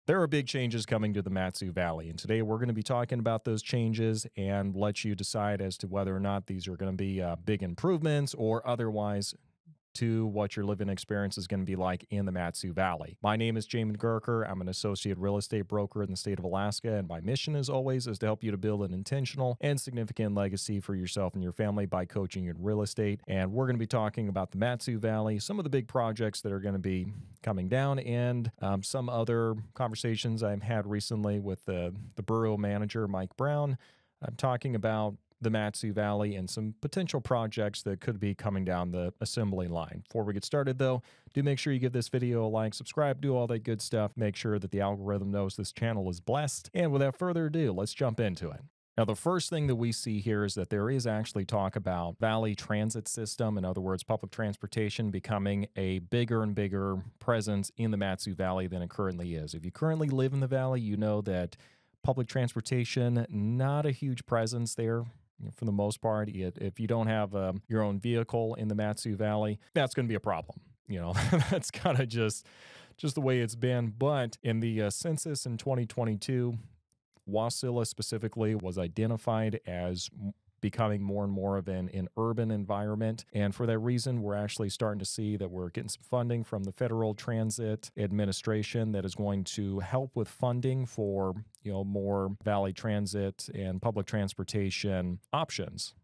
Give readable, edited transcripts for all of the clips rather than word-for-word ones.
There are big changes coming to the MatSu Valley, and today we're going to be talking about those changes and let you decide as to whether or not these are going to be big improvements or otherwise to what your living experience is going to be like in the MatSu Valley. My name is Jamin Goecker. I'm an associate real estate broker in the state of Alaska, and my mission, as always, is to help you to build an intentional and significant legacy for yourself and your family by coaching in real estate. And we're going to be talking about the MatSu Valley, some of the big projects that are going to be coming down, and some other conversations I've had recently with the borough manager, Mike Brown. I'm talking about the MatSu Valley and some potential projects that could be coming down the assembly line. Before we get started, though, do make sure you give this video a like, subscribe, do all that good stuff. Make sure that the algorithm knows this channel is blessed. And without further ado, let's jump into it. Now, the first thing that we see here is that there is actually talk about Valley Transit System, in other words, public transportation becoming a bigger and bigger presence in the MatSu Valley than it currently is. If you currently live in the valley, you know that public transportation, not a huge presence there. For the most part, if you don't have your own vehicle in the MatSu Valley, that's going to be a problem. That's kind of just the way it's been. But in the census in 2022, Wasilla specifically was identified as becoming more and more of an urban environment. And for that reason, we're actually starting to see that we're getting some funding from the Federal Transit Administration that is going to help with funding for, more Valley Transit and public transportation options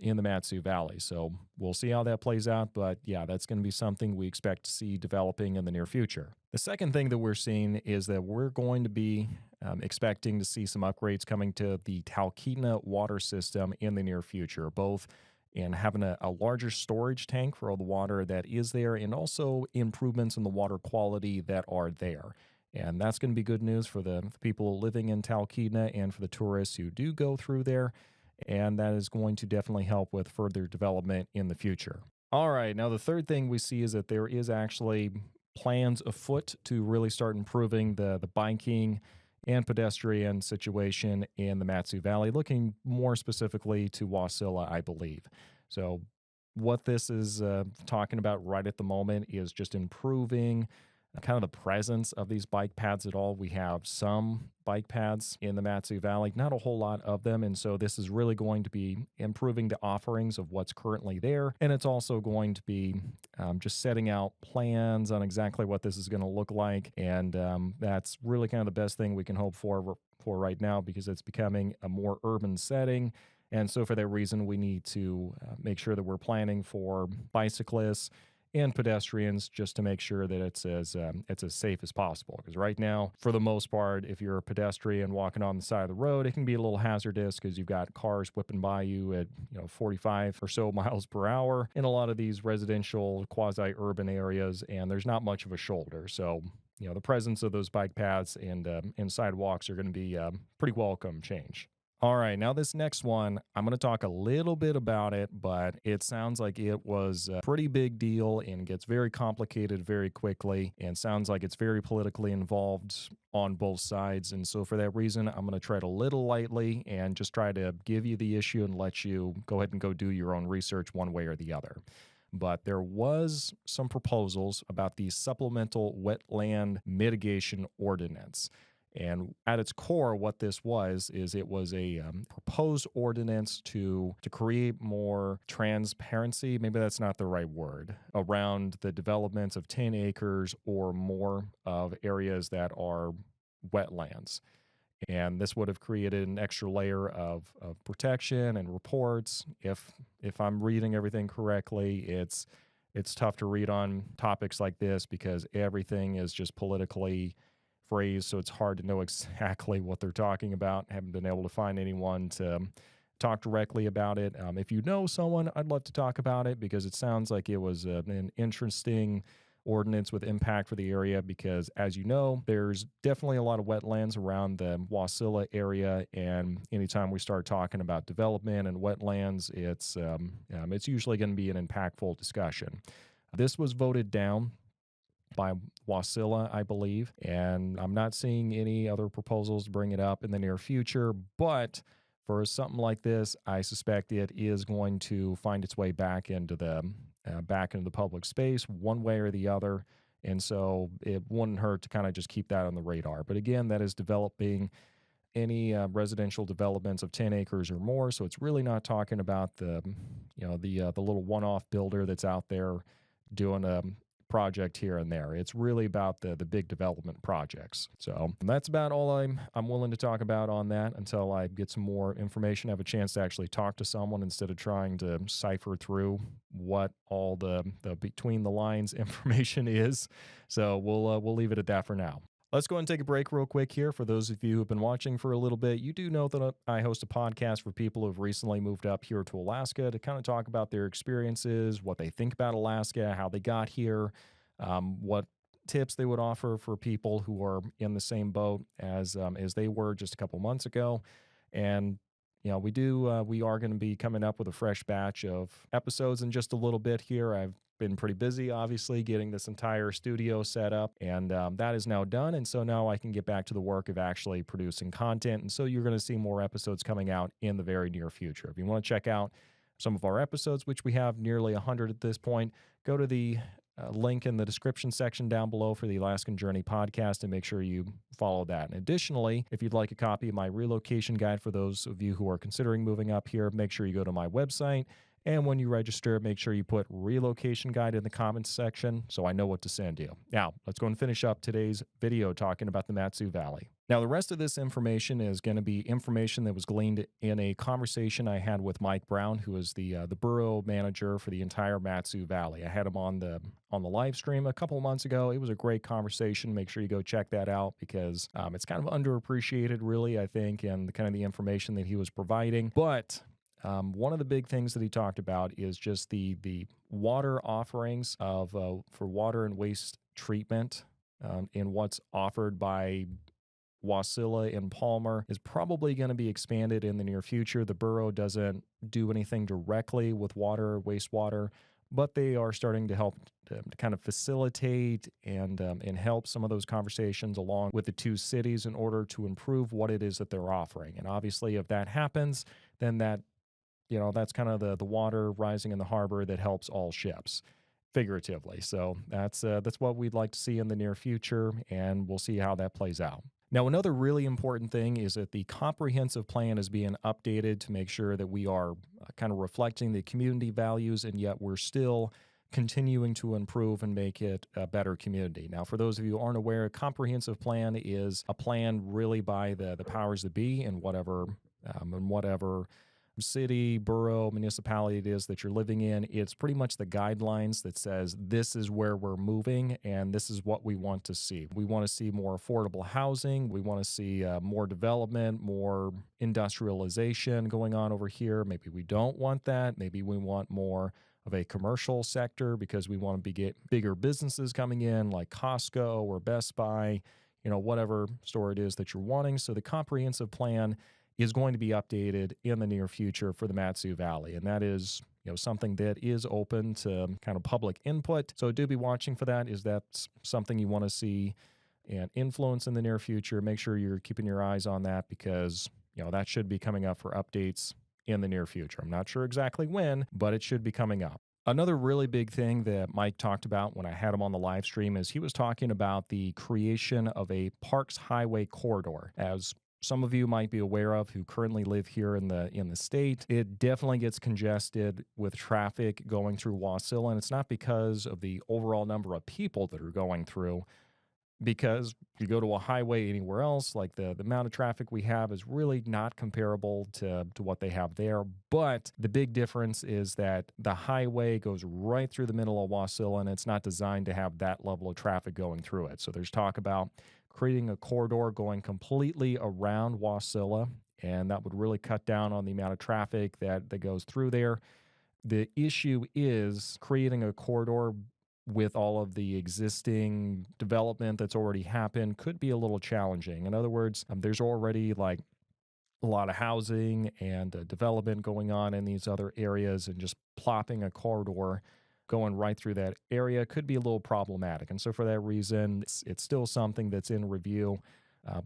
in the MatSu Valley. So we'll see how that plays out. But yeah, that's going to be something we expect to see developing in the near future. The second thing that we're seeing is that we're going to be expecting to see some upgrades coming to the Talkeetna water system in the near future, both in having a larger storage tank for all the water that is there and also improvements in the water quality that are there. And that's going to be good news for the people living in Talkeetna and for the tourists who do go through there. And that is going to definitely help with further development in the future. All right, now the third thing we see is that there is actually plans afoot to really start improving the biking and pedestrian situation in the MatSu Valley, looking more specifically to Wasilla, I believe. So what this is talking about right at the moment is just improving kind of the presence of these bike paths at all. We have some bike paths in the MatSu Valley, not a whole lot of them. And so this is really going to be improving the offerings of what's currently there. And it's also going to be just setting out plans on exactly what this is going to look like. And that's really kind of the best thing we can hope for right now, because it's becoming a more urban setting. And so for that reason, we need to make sure that we're planning for bicyclists and pedestrians just to make sure that it's as safe as possible. Because right now, for the most part, if you're a pedestrian walking on the side of the road, it can be a little hazardous because you've got cars whipping by you at 45 or so miles per hour in a lot of these residential quasi-urban areas, and there's not much of a shoulder. So the presence of those bike paths and sidewalks are going to be pretty welcome change. All right, now this next one, I'm going to talk a little bit about it, but it sounds like it was a pretty big deal and gets very complicated very quickly and sounds like it's very politically involved on both sides. And so for that reason, I'm going to tread a little lightly and just try to give you the issue and let you go ahead and go do your own research one way or the other. But there was some proposals about the Supplemental Wetland Mitigation Ordinance. And at its core, what this was is it was a proposed ordinance to create more transparency, maybe that's not the right word, around the development of 10 acres or more of areas that are wetlands. And this would have created an extra layer of protection and reports. If I'm reading everything correctly, it's tough to read on topics like this because everything is just politically phrase, so it's hard to know exactly what they're talking about. Haven't been able to find anyone to talk directly about it. If you know someone, I'd love to talk about it because it sounds like it was an interesting ordinance with impact for the area because, as you know, there's definitely a lot of wetlands around the Wasilla area, and anytime we start talking about development and wetlands, it's usually going to be an impactful discussion. This was voted down by Wasilla, I believe, and I'm not seeing any other proposals to bring it up in the near future, but for something like this, I suspect it is going to find its way back into the public space one way or the other, And so it wouldn't hurt to kind of just keep that on the radar. But again, that is developing any residential developments of 10 acres or more. So it's really not talking about the little one-off builder that's out there doing a project here and there. It's really about the big development projects. So that's about all I'm willing to talk about on that until I get some more information, have a chance to actually talk to someone instead of trying to cipher through what all the between the lines information is. So we'll leave it at that for now. Let's go and take a break real quick here. For those of you who've been watching for a little bit, you do know that I host a podcast for people who've recently moved up here to Alaska to kind of talk about their experiences, what they think about Alaska, how they got here, what tips they would offer for people who are in the same boat as they were just a couple months ago. And we are going to be coming up with a fresh batch of episodes in just a little bit here. I've been pretty busy, obviously, getting this entire studio set up, and that is now done. And so now I can get back to the work of actually producing content. And so you're going to see more episodes coming out in the very near future. If you want to check out some of our episodes, which we have nearly 100 at this point, go to the link in the description section down below for the Alaskan Journey podcast and make sure you follow that. And additionally, if you'd like a copy of my relocation guide for those of you who are considering moving up here, make sure you go to my website. And when you register, make sure you put relocation guide in the comments section so I know what to send you. Now, let's go and finish up today's video talking about the MatSu Valley. Now, the rest of this information is going to be information that was gleaned in a conversation I had with Mike Brown, who is the borough manager for the entire MatSu Valley. I had him on the live stream a couple of months ago. It was a great conversation. Make sure you go check that out because it's kind of underappreciated, really, I think, and kind of the information that he was providing. But one of the big things that he talked about is just the water offerings of for water and waste treatment in what's offered by Wasilla and Palmer is probably going to be expanded in the near future. The borough doesn't do anything directly with water or wastewater, but they are starting to help to kind of facilitate and help some of those conversations along with the two cities in order to improve what it is that they're offering. And obviously, if that happens, then that's kind of the water rising in the harbor that helps all ships, figuratively. So that's what we'd like to see in the near future, and we'll see how that plays out. Now, another really important thing is that the comprehensive plan is being updated to make sure that we are kind of reflecting the community values, and yet we're still continuing to improve and make it a better community. Now, for those of you who aren't aware, a comprehensive plan is a plan really by the powers that be in whatever city, borough, municipality it is that you're living in. It's pretty much the guidelines that says this is where we're moving and this is what we want to see. We want to see more affordable housing. We want to see more development, more industrialization going on over here. Maybe we don't want that. Maybe we want more of a commercial sector because we want to get bigger businesses coming in like Costco or Best Buy, whatever store it is that you're wanting. So the comprehensive plan is going to be updated in the near future for the MatSu Valley. And that is, something that is open to kind of public input. So do be watching for that. Is that something you want to see and influence in the near future? Make sure you're keeping your eyes on that because, that should be coming up for updates in the near future. I'm not sure exactly when, but it should be coming up. Another really big thing that Mike talked about when I had him on the live stream is he was talking about the creation of a Parks Highway corridor. As some of you might be aware of who currently live here in the state, it definitely gets congested with traffic going through Wasilla, and it's not because of the overall number of people that are going through, because if you go to a highway anywhere else, like the amount of traffic we have is really not comparable to what they have there. But the big difference is that the highway goes right through the middle of Wasilla, and it's not designed to have that level of traffic going through it. So there's talk about creating a corridor going completely around Wasilla, and that would really cut down on the amount of traffic that goes through there. The issue is creating a corridor with all of the existing development that's already happened could be a little challenging. In other words, there's already like a lot of housing and development going on in these other areas, and just plopping a corridor going right through that area could be a little problematic. And so for that reason, it's still something that's in review.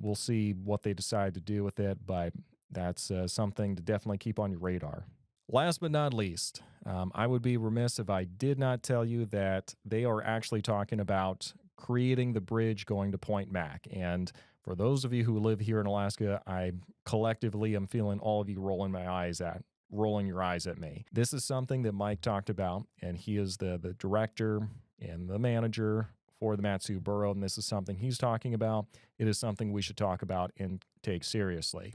We'll see what they decide to do with it, but that's something to definitely keep on your radar. Last but not least, I would be remiss if I did not tell you that they are actually talking about creating the bridge going to Point Mac. And for those of you who live here in Alaska, I collectively am feeling all of you rolling your eyes at me. This is something that Mike talked about, and he is the director and the manager for the MatSu Borough, and this is something he's talking about. It is something we should talk about and take seriously.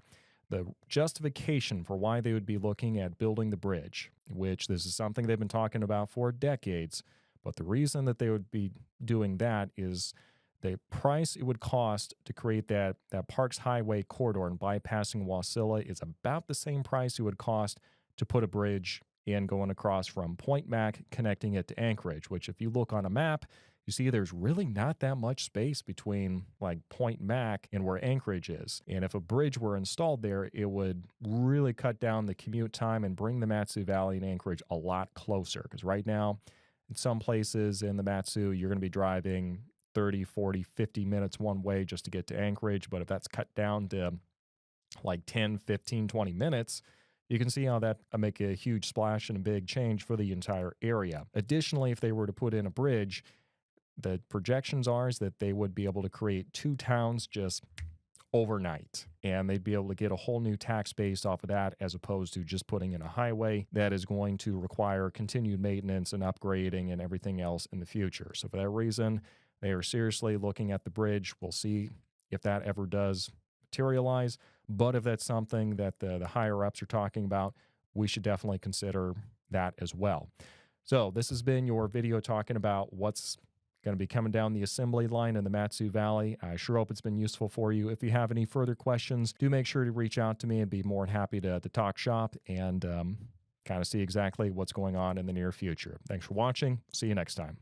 The justification for why they would be looking at building the bridge, which this is something they've been talking about for decades, but the reason that they would be doing that is the price it would cost to create that Parks Highway corridor and bypassing Wasilla is about the same price it would cost to put a bridge in going across from Point Mac, connecting it to Anchorage, which if you look on a map, you see there's really not that much space between like Point Mac and where Anchorage is. And if a bridge were installed there, it would really cut down the commute time and bring the MatSu Valley and Anchorage a lot closer. Because right now, in some places in the MatSu, you're going to be driving 30, 40, 50 minutes one way just to get to Anchorage. But if that's cut down to like 10, 15, 20 minutes, you can see how that make a huge splash and a big change for the entire area. Additionally, if they were to put in a bridge, the projections are is that they would be able to create 2 towns just overnight, and they'd be able to get a whole new tax base off of that as opposed to just putting in a highway that is going to require continued maintenance and upgrading and everything else in the future. So for that reason, they are seriously looking at the bridge. We'll see if that ever does materialize, but if that's something that the higher-ups are talking about, we should definitely consider that as well. So this has been your video talking about what's going to be coming down the assembly line in the MatSu Valley. I sure hope it's been useful for you. If you have any further questions, do make sure to reach out to me. I'd be more than happy to talk shop and kind of see exactly what's going on in the near future. Thanks for watching. See you next time.